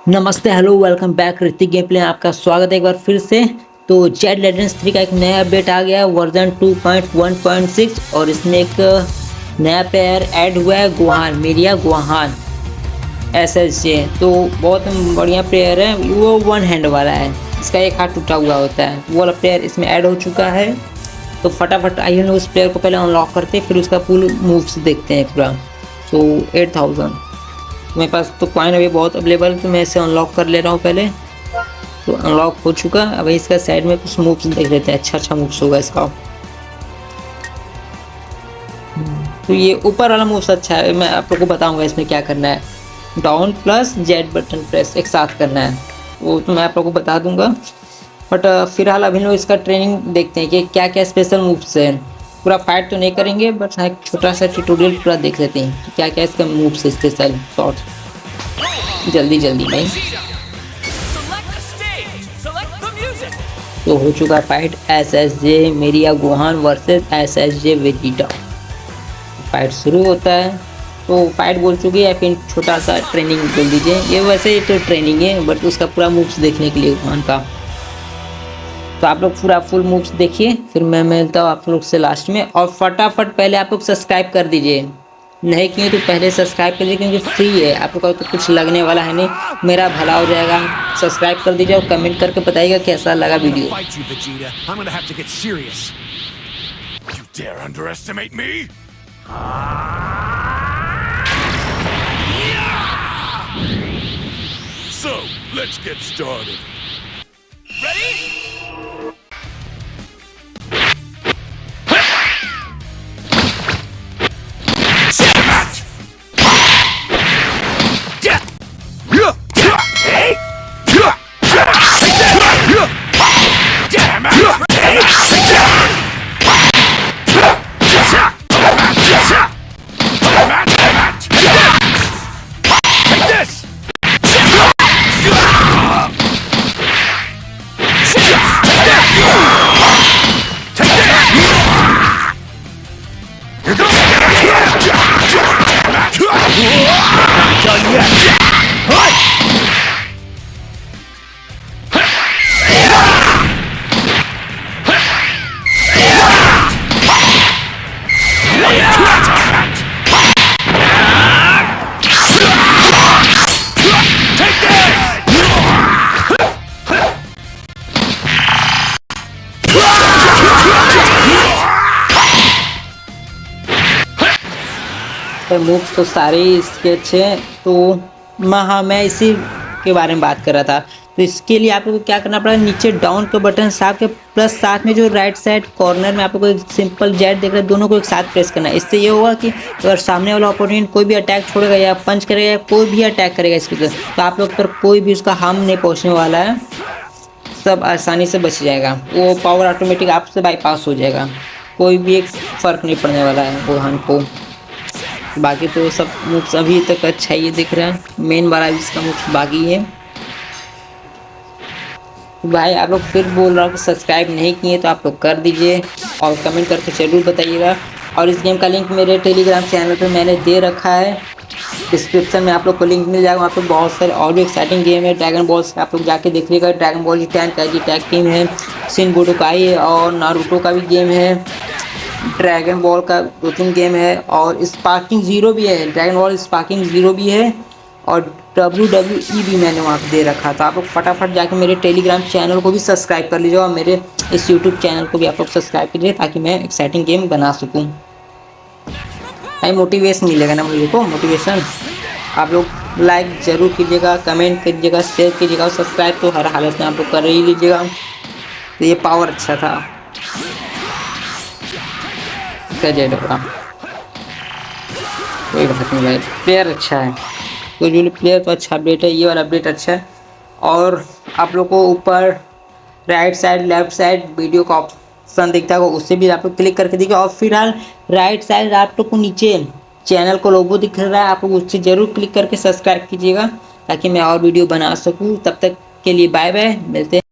नमस्ते, hello, welcome back Hrithik game play. आपका स्वागत है एक बार फिर से। तो जेड लेजेंड्स 3 का एक नया अपडेट आ गया है वर्जन 2.1.6 और इसमें एक नया प्लेयर ऐड हुआ है, गुहान, मेरिया गुहान एसएसजे। तो बहुत बढ़िया प्लेयर है वो, वन हैंड वाला है, इसका एक हाथ टूटा हुआ होता है, वो वाला प्लेयर इसमें ऐड हो चुका है। तो फटाफट आइए उस प्लेयर को पहले अनलॉक करते हैं, फिर उसका फुल मूव्स देखते हैं पूरा। तो 8000 मेरे पास तो कॉइन अभी बहुत अवेलेबल, तो मैं इसे अनलॉक कर ले रहा हूँ पहले। तो अनलॉक हो चुका। अब इसका साइड में कुछ मूव्स देख लेते हैं, अच्छा मूव्स होगा इसका। तो ये ऊपर वाला मूव्स अच्छा है, मैं आप लोगों को बताऊंगा इसमें क्या करना है। Down plus Z button press एक साथ करना है, वो तो मैं आप लोगों को बता दूंगा। बट फिलहाल अभी लोग इसका ट्रेनिंग देखते हैं कि क्या क्या स्पेशल मूव्स है। पूरा फाइट तो नहीं करेंगे, बट एक छोटा सा ट्यूटोरियल पूरा देख लेते हैं कि क्या क्या इसका मूव्स है, स्पेशल शॉट। जल्दी जल्दी नहीं। तो हो चुका फाइट एसएसजे मेरिया Gohan versus SSJ Vegeta. Fight शुरू होता है। तो फाइट बोल चुकी है, फिर छोटा सा ट्रेनिंग बोल दीजिए। ये वैसे ही तो ट्रेनिंग है, बट उसका पूरा मूव्स देखने के लिए गुहान का। तो आप लोग पूरा फुल मूव्स देखिए, फिर मैं मिलता हूँ आप लोग से लास्ट में। और फटाफट पहले आप लोग सब्सक्राइब कर दीजिए, नहीं किए तो पहले सब्सक्राइब कर दीजिए, क्योंकि फ्री है, आप लोग को तो कुछ लगने वाला है नहीं, मेरा भला हो जाएगा। सब्सक्राइब कर दीजिए और कमेंट करके बताइएगा कैसा लगा video. So, let's get started. Ready? Moves तो सारे इसके अच्छे हैं। तो मैं इसी के बारे में बात कर रहा था। तो इसके लिए आप लोग को क्या करना पड़ेगा, नीचे डाउन का बटन साथ के प्लस साथ में जो राइट साइड कॉर्नर में आप लोग को एक सिंपल जेड देख रहे हैं, दोनों को एक साथ प्रेस करना है। इससे ये होगा कि अगर सामने वाला ओपोनेंट कोई भी अटैक छोड़ेगा या पंच करेगा या कोई भी अटैक करेगा इस पर, तो आप लोग पर कोई भी उसका हार्म नहीं पहुँचने वाला है, सब आसानी से बच जाएगा। वो पावर ऑटोमेटिक आपसे बाईपास हो जाएगा, कोई भी एक फ़र्क नहीं पड़ने वाला है वोहान को। बाकी तो सब मूव्स अभी तक अच्छा ही दिख रहा है, मेन वाला भी इसका मूव्स बाकी है। भाई आप लोग फिर बोल रहा हूँ कि सब्सक्राइब नहीं किए तो आप लोग कर दीजिए और कमेंट करके ज़रूर बताइएगा। और इस गेम का लिंक मेरे टेलीग्राम चैनल पे मैंने दे रखा है, डिस्क्रिप्शन में आप लोग को लिंक मिल जाएगा। वहाँ पे बहुत सारे और भी एक्साइटिंग गेम है, ड्रैगन बॉल से आप लोग जाके देखिएगा। ड्रैगन बॉल जी टैग टीम है, सिन बुडोकाई है और नारुतो का भी गेम है, ड्रैगन बॉल का 2-3 गेम है और स्पार्किंग ज़ीरो भी है, ड्रैगन बॉल स्पार्किंग ज़ीरो भी है और WWE भी मैंने वहाँ पे दे रखा था। आप लोग फटाफट जाके मेरे टेलीग्राम चैनल को भी सब्सक्राइब कर लीजिए और मेरे इस यूट्यूब चैनल को भी आप लोग सब्सक्राइब कीजिए, ताकि मैं एक्साइटिंग गेम बना सकूँ। भाई मोटिवेशन मिलेगा ना मुझे को, मोटिवेशन। आप लोग लाइक ज़रूर कीजिएगा, कमेंट कीजिएगा, शेयर कीजिएगा और सब्सक्राइब तो हर हालत में आप लोग कर ही लीजिएगा। तो ये पावर अच्छा था जेड का, कोई बात नहीं भाई, प्लेयर अच्छा है। तो जो प्लेयर तो अच्छा अपडेट है, ये वाला अपडेट अच्छा है। और आप लोग को ऊपर right side left side video का ऑप्शन दिखता है, उससे भी आप लोग क्लिक करके देखिए। और फिलहाल राइट साइड आप लोग को नीचे चैनल को लोगो दिख रहा है, आप लोग उससे ज़रूर क्लिक करके सब्सक्राइब कीजिएगा, ताकि मैं और वीडियो बना सकूँ। तब तक के लिए बाय बाय, मिलते हैं।